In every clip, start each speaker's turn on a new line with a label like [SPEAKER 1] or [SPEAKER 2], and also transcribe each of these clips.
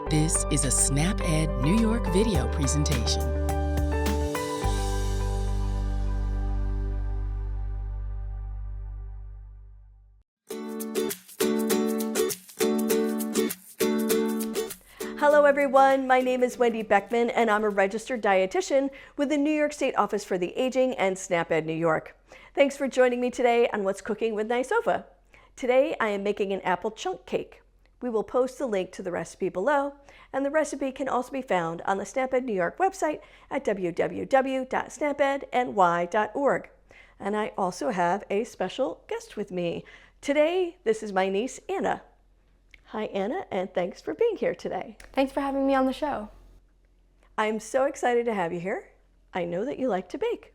[SPEAKER 1] This is a SnapEd New York video presentation.
[SPEAKER 2] Hello everyone, my name is Wendy Beckman and I'm a registered dietitian with the New York State Office for the Aging and SnapEd New York. Thanks for joining me today on What's Cooking with NYSOFA. Today I am making an apple chunk cake. We will post the link to the recipe below, and the recipe can also be found on the SnapEd New York website at www.snapedny.org. And I also have a special guest with me. Today, this is my niece, Anna. Hi, Anna, and thanks for being here today.
[SPEAKER 3] Thanks for having me on the show.
[SPEAKER 2] I'm so excited to have you here. I know that you like to bake.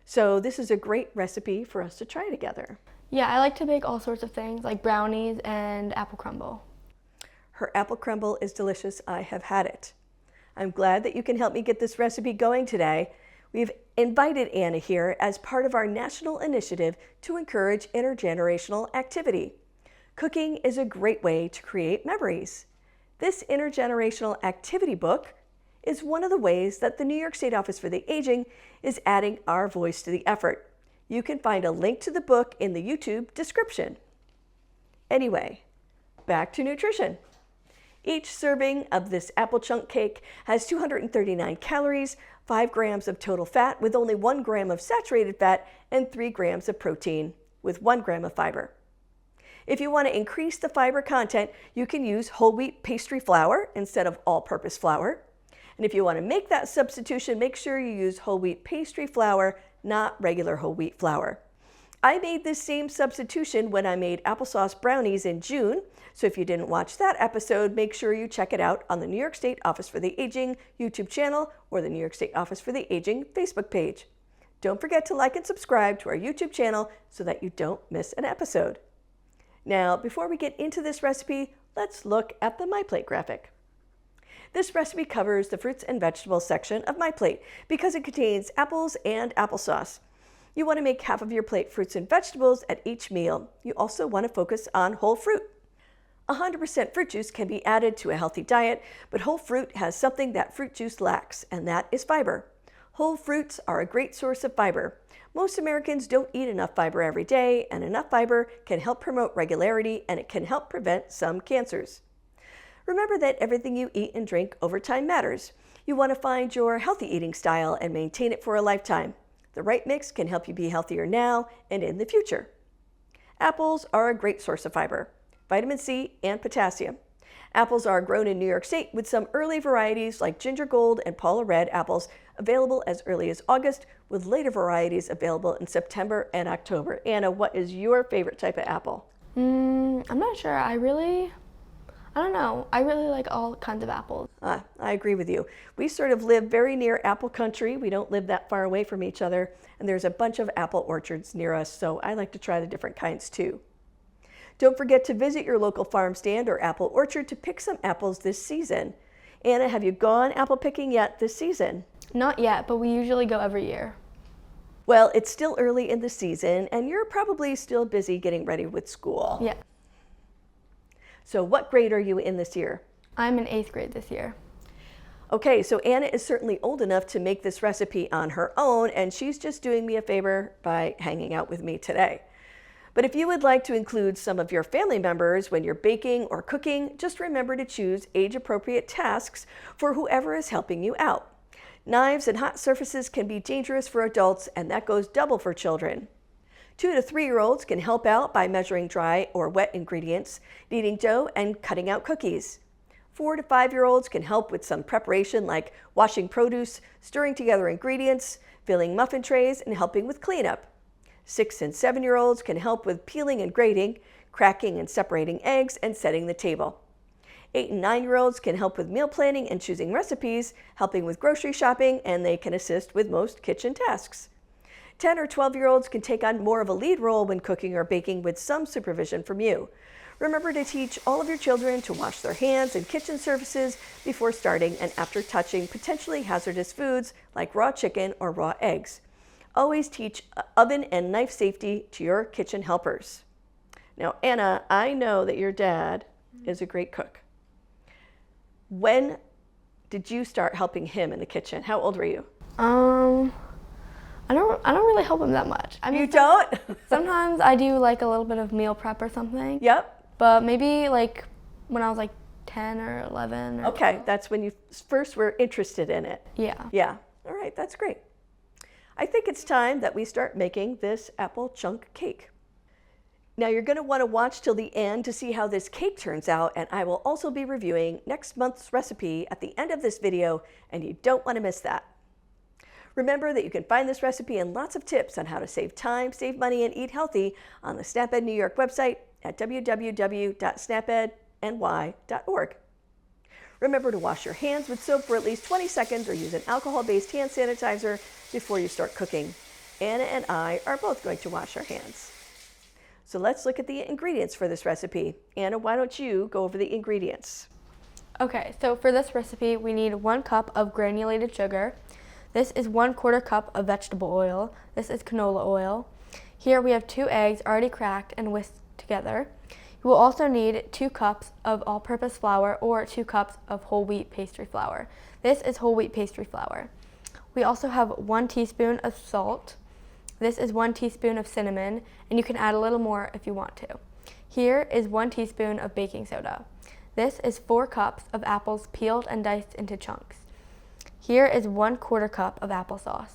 [SPEAKER 2] So this is a great recipe for us to try together.
[SPEAKER 3] Yeah, I like to bake all sorts of things like brownies and apple crumble.
[SPEAKER 2] Her apple crumble is delicious. I have had it. I'm glad that you can help me get this recipe going today. We've invited Anna here as part of our national initiative to encourage intergenerational activity. Cooking is a great way to create memories. This intergenerational activity book is one of the ways that the New York State Office for the Aging is adding our voice to the effort. You can find a link to the book in the YouTube description. Anyway, back to nutrition. Each serving of this apple chunk cake has 239 calories, 5 grams of total fat with only 1 gram of saturated fat, and 3 grams of protein with 1 gram of fiber. If you want to increase the fiber content, you can use whole wheat pastry flour instead of all-purpose flour. And if you want to make that substitution, make sure you use whole wheat pastry flour, not regular whole wheat flour. I made this same substitution when I made applesauce brownies in June, so if you didn't watch that episode, make sure you check it out on the New York State Office for the Aging YouTube channel or the New York State Office for the Aging Facebook page. Don't forget to like and subscribe to our YouTube channel so that you don't miss an episode. Now, before we get into this recipe, let's look at the MyPlate graphic. This recipe covers the fruits and vegetables section of MyPlate because it contains apples and applesauce. You want to make half of your plate fruits and vegetables at each meal. You also want to focus on whole fruit. 100% fruit juice can be added to a healthy diet, but whole fruit has something that fruit juice lacks, and that is fiber. Whole fruits are a great source of fiber. Most Americans don't eat enough fiber every day, and enough fiber can help promote regularity, and it can help prevent some cancers. Remember that everything you eat and drink over time matters. You want to find your healthy eating style and maintain it for a lifetime. The right mix can help you be healthier now and in the future. Apples are a great source of fiber, vitamin C, and potassium. Apples are grown in New York State with some early varieties like Ginger Gold and Paula Red apples available as early as August, with later varieties available in September and October. Anna, what is your favorite type of apple?
[SPEAKER 3] I'm not sure. I don't know. I really like all kinds of apples.
[SPEAKER 2] I agree with you. We sort of live very near apple country. We don't live that far away from each other, and there's a bunch of apple orchards near us, so I like to try the different kinds too. Don't forget to visit your local farm stand or apple orchard to pick some apples this season. Anna, have you gone apple picking yet this season?
[SPEAKER 3] Not yet, but we usually go every year.
[SPEAKER 2] Well, it's still early in the season, and you're probably still busy getting ready with school.
[SPEAKER 3] Yeah.
[SPEAKER 2] So what grade are you in this year?
[SPEAKER 3] I'm in 8th grade this year.
[SPEAKER 2] Okay, so Anna is certainly old enough to make this recipe on her own, and she's just doing me a favor by hanging out with me today. But if you would like to include some of your family members when you're baking or cooking, just remember to choose age-appropriate tasks for whoever is helping you out. Knives and hot surfaces can be dangerous for adults, and that goes double for children. 2 to 3-year-olds can help out by measuring dry or wet ingredients, kneading dough, and cutting out cookies. 4 to 5-year-olds can help with some preparation like washing produce, stirring together ingredients, filling muffin trays, and helping with cleanup. 6 and 7-year-olds can help with peeling and grating, cracking and separating eggs, and setting the table. 8 and 9-year-olds can help with meal planning and choosing recipes, helping with grocery shopping, and they can assist with most kitchen tasks. 10 or 12-year-olds can take on more of a lead role when cooking or baking with some supervision from you. Remember to teach all of your children to wash their hands and kitchen surfaces before starting and after touching potentially hazardous foods like raw chicken or raw eggs. Always teach oven and knife safety to your kitchen helpers. Now, Anna, I know that your dad is a great cook. When did you start helping him in the kitchen? How old were you?
[SPEAKER 3] I don't really help him that much. I mean,
[SPEAKER 2] You don't?
[SPEAKER 3] sometimes I do like a little bit of meal prep or something.
[SPEAKER 2] Yep.
[SPEAKER 3] But maybe like when I was like 10 or 11. Or
[SPEAKER 2] Okay, that's when you first were interested in it.
[SPEAKER 3] Yeah.
[SPEAKER 2] Yeah. All right, that's great. I think it's time that we start making this apple chunk cake. Now you're going to want to watch till the end to see how this cake turns out, and I will also be reviewing next month's recipe at the end of this video, and you don't want to miss that. Remember that you can find this recipe and lots of tips on how to save time, save money, and eat healthy on the SnapEd New York website at www.snapedny.org. Remember to wash your hands with soap for at least 20 seconds or use an alcohol-based hand sanitizer before you start cooking. Anna and I are both going to wash our hands. So let's look at the ingredients for this recipe. Anna, why don't you go over the ingredients?
[SPEAKER 3] Okay, so for this recipe, we need 1 cup of granulated sugar. This is 1/4 cup of vegetable oil. This is canola oil. Here we have 2 eggs already cracked and whisked together. You will also need 2 cups of all-purpose flour or 2 cups of whole wheat pastry flour. This is whole wheat pastry flour. We also have 1 teaspoon of salt. This is 1 teaspoon of cinnamon, and you can add a little more if you want to. Here is 1 teaspoon of baking soda. This is 4 cups of apples peeled and diced into chunks. Here is 1/4 cup of applesauce.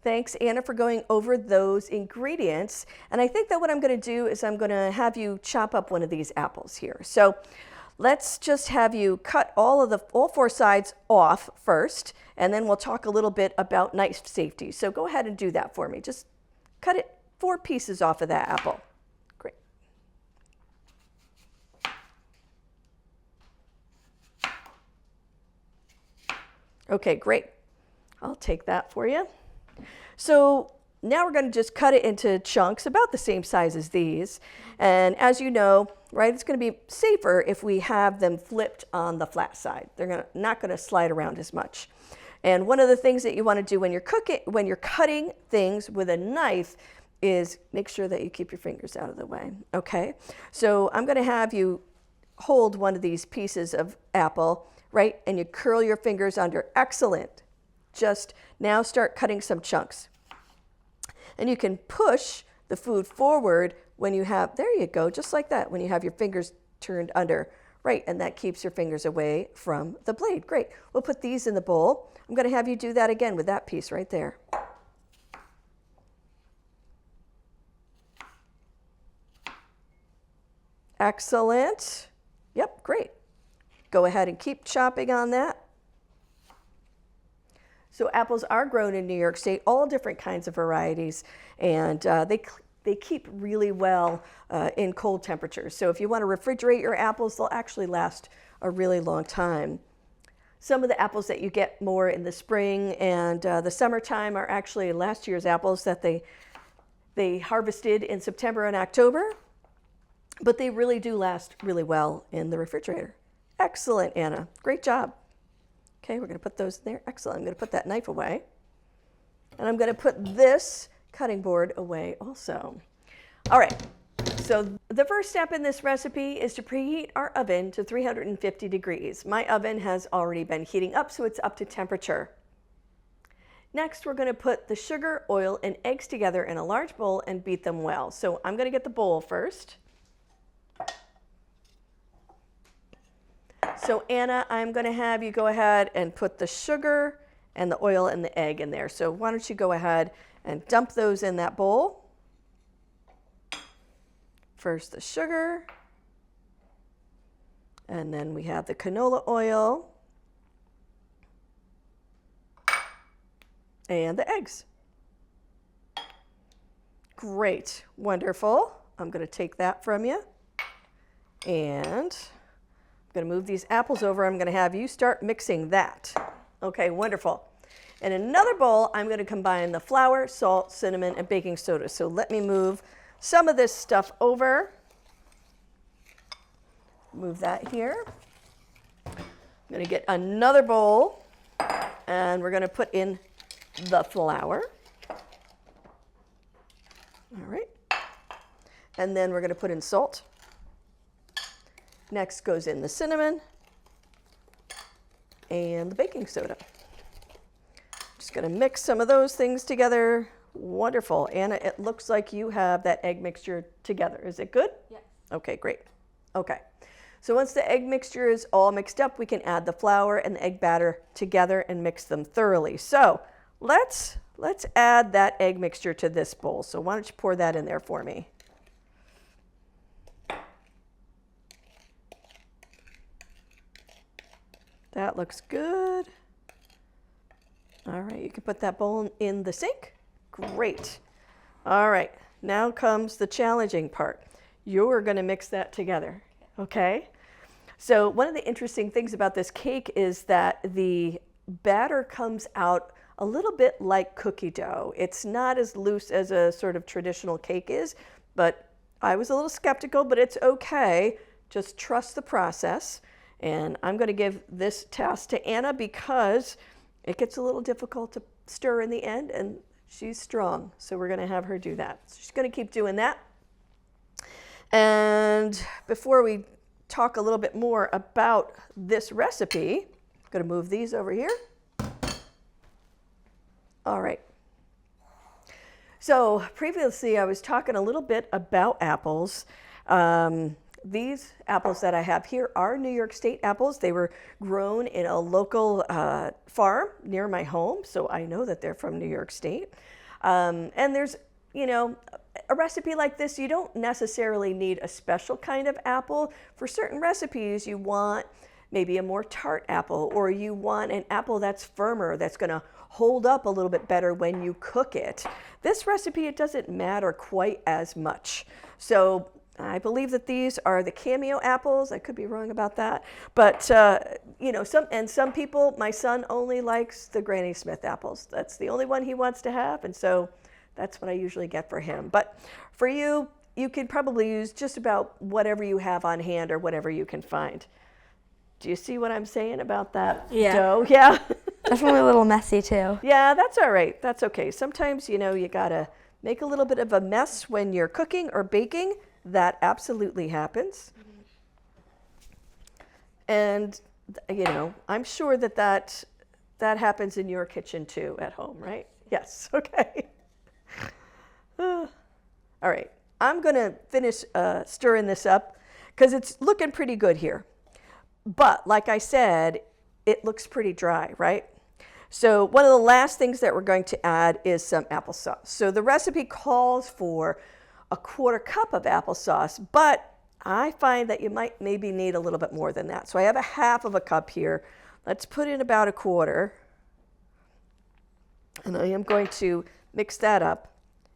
[SPEAKER 2] Thanks, Anna, for going over those ingredients. And I think that what I'm going to do is I'm going to have you chop up one of these apples here. So let's just have you cut all 4 sides off first, and then we'll talk a little bit about knife safety. So go ahead and do that for me. Just cut it 4 pieces off of that apple. Great. Okay, great. I'll take that for you. So now we're going to just cut it into chunks about the same size as these. And as you know, right, it's going to be safer if we have them flipped on the flat side. They're not going to slide around as much. And one of the things that you want to do when you're cutting things with a knife is make sure that you keep your fingers out of the way, okay? So I'm going to have you hold one of these pieces of apple, right, and you curl your fingers under. Excellent. Just now start cutting some chunks. And you can push the food forward when you have, there you go, just like that, when you have your fingers turned under. Right, and that keeps your fingers away from the blade. Great. We'll put these in the bowl. I'm going to have you do that again with that piece right there. Excellent. Yep, great. Go ahead and keep chopping on that. So apples are grown in New York State, all different kinds of varieties, and they keep really well in cold temperatures. So if you want to refrigerate your apples, they'll actually last a really long time. Some of the apples that you get more in the spring and the summertime are actually last year's apples that they harvested in September and October, but they really do last really well in the refrigerator. Excellent, Anna. Great job. Okay, we're going to put those in there. Excellent. I'm going to put that knife away. And I'm going to put this cutting board away also. All right, so the first step in this recipe is to preheat our oven to 350 degrees. My oven has already been heating up, so it's up to temperature. Next, we're going to put the sugar, oil, and eggs together in a large bowl and beat them well. So I'm going to get the bowl first. So Anna, I'm going to have you go ahead and put the sugar and the oil and the egg in there. So why don't you go ahead and dump those in that bowl. First the sugar, and then we have the canola oil and the eggs. Great, wonderful. I'm going to take that from you, and I'm going to move these apples over. I'm going to have you start mixing that. Okay, wonderful. In another bowl, I'm going to combine the flour, salt, cinnamon, and baking soda. So let me move some of this stuff over. Move that here. I'm going to get another bowl, and we're going to put in the flour. All right. And then we're going to put in salt. Next goes in the cinnamon. and the baking soda. Just gonna mix some of those things together. Wonderful. Anna, it looks like you have that egg mixture together. Is it good?
[SPEAKER 3] Yes.
[SPEAKER 2] Okay, great. Okay. So once the egg mixture is all mixed up, we can add the flour and the egg batter together and mix them thoroughly. So let's add that egg mixture to this bowl. So why don't you pour that in there for me? That looks good. All right, you can put that bowl in the sink. Great. All right, now comes the challenging part. You're going to mix that together, okay? So one of the interesting things about this cake is that the batter comes out a little bit like cookie dough. It's not as loose as a sort of traditional cake is, but I was a little skeptical, but it's okay. Just trust the process. And I'm going to give this task to Anna because it gets a little difficult to stir in the end, and she's strong, so we're going to have her do that. So she's going to keep doing that. And before we talk a little bit more about this recipe, I'm going to move these over here. All right. So previously I was talking a little bit about apples. These apples that I have here are New York State apples. They were grown in a local farm near my home, so I know that they're from New York State. And there's, you know, a recipe like this, you don't necessarily need a special kind of apple. For certain recipes, you want maybe a more tart apple, or you want an apple that's firmer, that's going to hold up a little bit better when you cook it. This recipe, it doesn't matter quite as much. So I believe that these are the Cameo apples. I could be wrong about that. But, you know, some people, my son only likes the Granny Smith apples. That's the only one he wants to have. And so that's what I usually get for him. But for you, you could probably use just about whatever you have on hand or whatever you can find. Do you see what I'm saying about that dough? Yeah.
[SPEAKER 3] Definitely a little messy too.
[SPEAKER 2] Yeah, that's all right. That's okay. Sometimes, you know, you got to make a little bit of a mess when you're cooking or baking. That absolutely happens. And, you know, I'm sure that happens in your kitchen too at home, right? Yes, okay. All right, I'm gonna finish stirring this up because it's looking pretty good here. But like I said, it looks pretty dry, right? So one of the last things that we're going to add is some applesauce. So the recipe calls for a 1/4 cup of applesauce, but I find that you might maybe need a little bit more than that. So I have a 1/2 cup here. Let's put in about 1/4. And I am going to mix that up,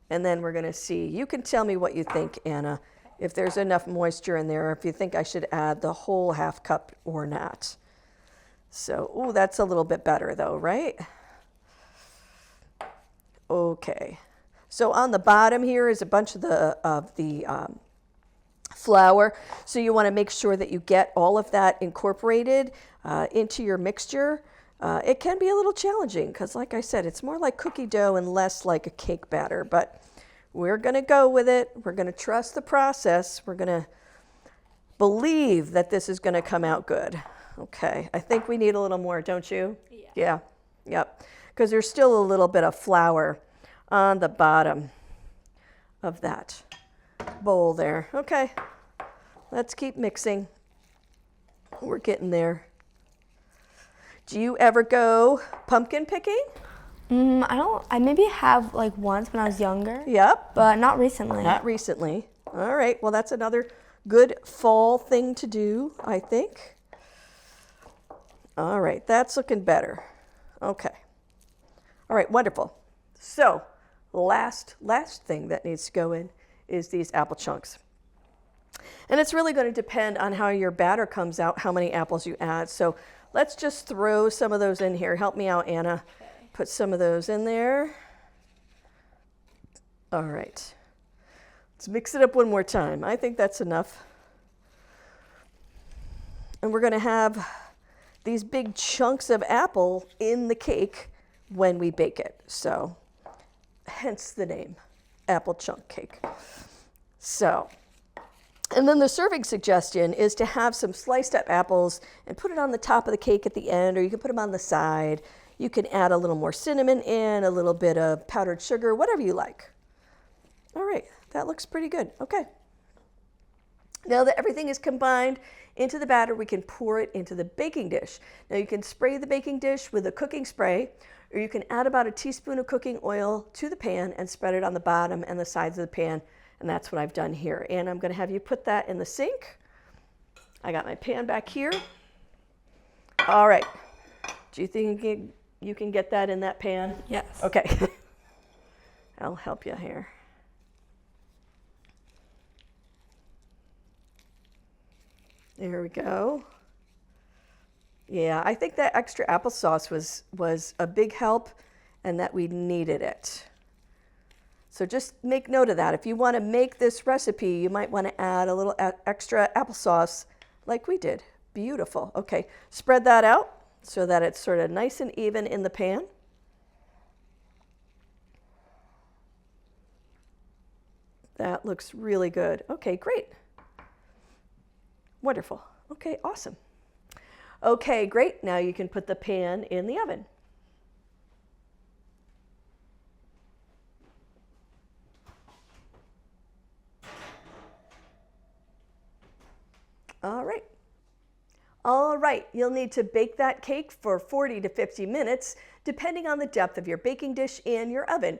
[SPEAKER 2] and then we're going to see. You can tell me what you think, Anna, if there's enough moisture in there, or if you think I should add the whole 1/2 cup or not. So, ooh, that's a little bit better though, right? Okay. So on the bottom here is a bunch of the flour. So you want to make sure that you get all of that incorporated into your mixture. It can be a little challenging because, like I said, it's more like cookie dough and less like a cake batter. But we're going to go with it. We're going to trust the process. We're going to believe that this is going to come out good. Okay. I think we need a little more, don't you? Yeah. Yeah. Yep. Because there's still a little bit of flour on the bottom of that bowl there. Okay. Let's keep mixing. We're getting there. Do you ever go pumpkin picking?
[SPEAKER 3] I maybe have like once when I was younger.
[SPEAKER 2] Yep.
[SPEAKER 3] But not recently.
[SPEAKER 2] Not recently. All right. Well, that's another good fall thing to do, I think. All right. That's looking better. Okay. All right. Wonderful. So, last thing that needs to go in is these apple chunks. And it's really going to depend on how your batter comes out, how many apples you add. So let's just throw some of those in here. Help me out, Anna. Okay. Put some of those in there. All right. Let's mix it up one more time. I think that's enough. And we're going to have these big chunks of apple in the cake when we bake it. So hence the name, apple chunk cake. So And then the serving suggestion is to have some sliced up apples and put it on the top of the cake at the end, or you can put them on the side. You can add a little more cinnamon in, a little bit of powdered sugar, whatever you like. All right, that looks pretty good. Okay. Now that everything is combined into the batter, we can pour it into the baking dish. Now you can spray the baking dish with a cooking spray, or you can add about a teaspoon of cooking oil to the pan and spread it on the bottom and the sides of the pan. And that's what I've done here. And I'm going to have you put that in the sink. I got my pan back here. All right. Do you think you can get that in that pan?
[SPEAKER 3] Yes.
[SPEAKER 2] Okay. I'll help you here. There we go. Yeah, I think that extra applesauce was a big help and that we needed it. So just make note of that. If you want to make this recipe, you might want to add a little extra applesauce like we did. Beautiful. Okay, spread that out so that it's sort of nice and even in the pan. That looks really good. Okay, great. Wonderful. Okay, awesome. Okay, great. Now you can put the pan in the oven. All right, you'll need to bake that cake for 40 to 50 minutes, depending on the depth of your baking dish and your oven.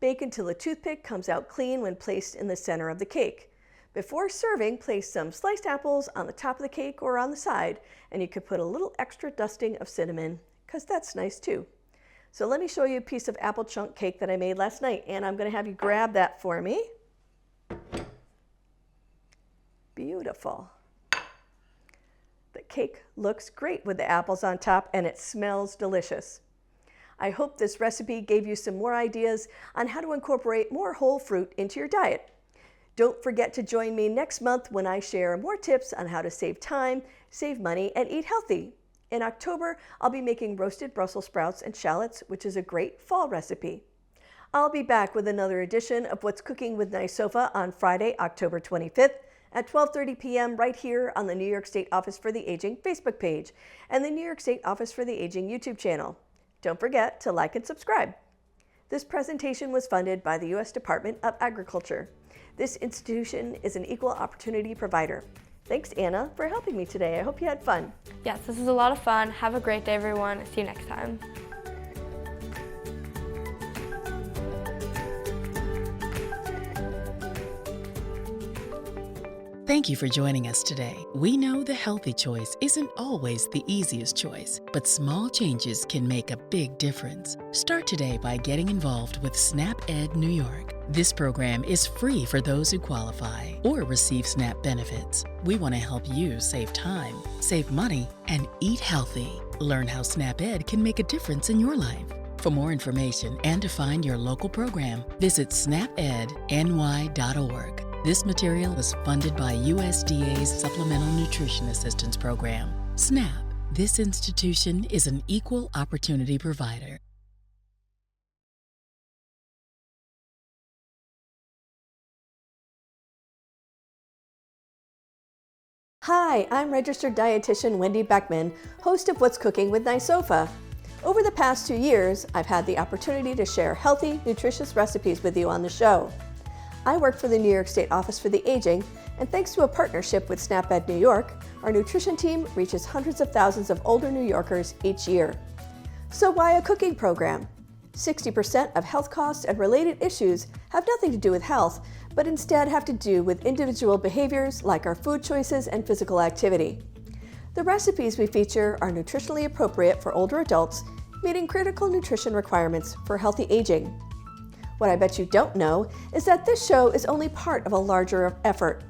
[SPEAKER 2] Bake until a toothpick comes out clean when placed in the center of the cake. Before serving, place some sliced apples on the top of the cake or on the side, and you could put a little extra dusting of cinnamon, because that's nice too. So let me show you a piece of apple chunk cake that I made last night, and I'm going to have you grab that for me. Beautiful. The cake looks great with the apples on top, and it smells delicious. I hope this recipe gave you some more ideas on how to incorporate more whole fruit into your diet. Don't forget to join me next month when I share more tips on how to save time, save money, and eat healthy. In October, I'll be making roasted Brussels sprouts and shallots, which is a great fall recipe. I'll be back with another edition of What's Cooking with NYSOFA on Friday, October 25th at 12:30 p.m. right here on the New York State Office for the Aging Facebook page and the New York State Office for the Aging YouTube channel. Don't forget to like and subscribe. This presentation was funded by the U.S. Department of Agriculture. This institution is an equal opportunity provider. Thanks, Anna, for helping me today. I hope you had fun.
[SPEAKER 3] Yes, this was a lot of fun. Have a great day, everyone. See you next time.
[SPEAKER 1] Thank you for joining us today. We know the healthy choice isn't always the easiest choice, but small changes can make a big difference. Start today by getting involved with SNAP Ed New York. This program is free for those who qualify or receive SNAP benefits. We want to help you save time, save money, and eat healthy. Learn how SNAP Ed can make a difference in your life. For more information and to find your local program, visit snapedny.org. This material is funded by USDA's Supplemental Nutrition Assistance Program. SNAP. This institution is an equal opportunity provider.
[SPEAKER 2] Hi, I'm registered dietitian Wendy Beckman, host of What's Cooking with NYSOFA. Over the past 2 years, I've had the opportunity to share healthy, nutritious recipes with you on the show. I work for the New York State Office for the Aging, and thanks to a partnership with SNAP Ed New York, our nutrition team reaches hundreds of thousands of older New Yorkers each year. So why a cooking program? 60% of health costs and related issues have nothing to do with health, but instead have to do with individual behaviors like our food choices and physical activity. The recipes we feature are nutritionally appropriate for older adults, meeting critical nutrition requirements for healthy aging. What I bet you don't know is that this show is only part of a larger effort.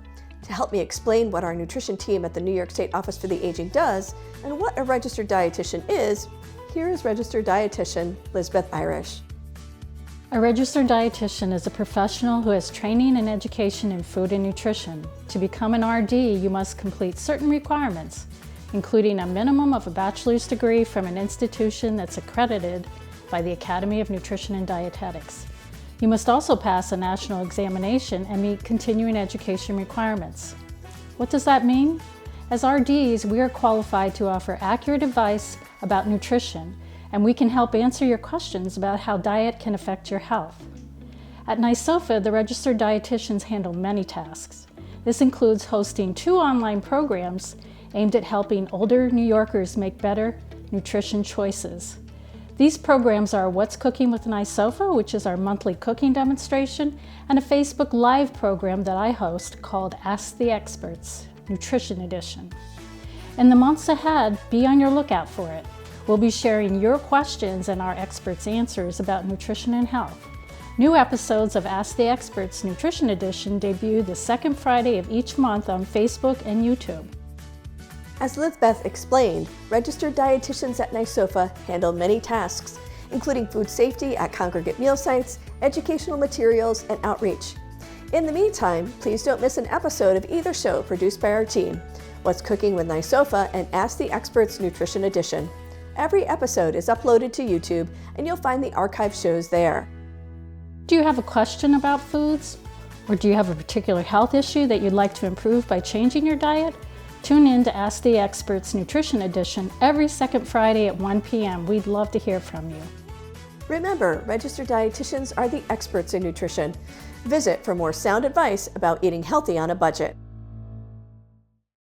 [SPEAKER 2] To help me explain what our nutrition team at the New York State Office for the Aging does and what a registered dietitian is, here is registered dietitian Lisbeth Irish.
[SPEAKER 4] A registered dietitian is a professional who has training and education in food and nutrition. To become an RD, you must complete certain requirements, including a minimum of a bachelor's degree from an institution that's accredited by the Academy of Nutrition and Dietetics. You must also pass a national examination and meet continuing education requirements. What does that mean? As RDs, we are qualified to offer accurate advice about nutrition, and we can help answer your questions about how diet can affect your health. At NYSOFA, the registered dietitians handle many tasks. This includes hosting 2 online programs aimed at helping older New Yorkers make better nutrition choices. These programs are What's Cooking with NYSOFA, which is our monthly cooking demonstration, and a Facebook Live program that I host called Ask the Experts, Nutrition Edition. In the months ahead, be on your lookout for it. We'll be sharing your questions and our experts' answers about nutrition and health. New episodes of Ask the Experts Nutrition Edition debut the second Friday of each month on Facebook and YouTube.
[SPEAKER 2] As Lizbeth explained, registered dietitians at NYSOFA handle many tasks, including food safety at congregate meal sites, educational materials, and outreach. In the meantime, please don't miss an episode of either show produced by our team, What's Cooking with NYSOFA and Ask the Experts Nutrition Edition. Every episode is uploaded to YouTube, and you'll find the archive shows there.
[SPEAKER 4] Do you have a question about foods? Or do you have a particular health issue that you'd like to improve by changing your diet? Tune in to Ask the Experts Nutrition Edition every second Friday at 1 p.m. We'd love to hear from you.
[SPEAKER 2] Remember, registered dietitians are the experts in nutrition. Visit for more sound advice about eating healthy on a budget.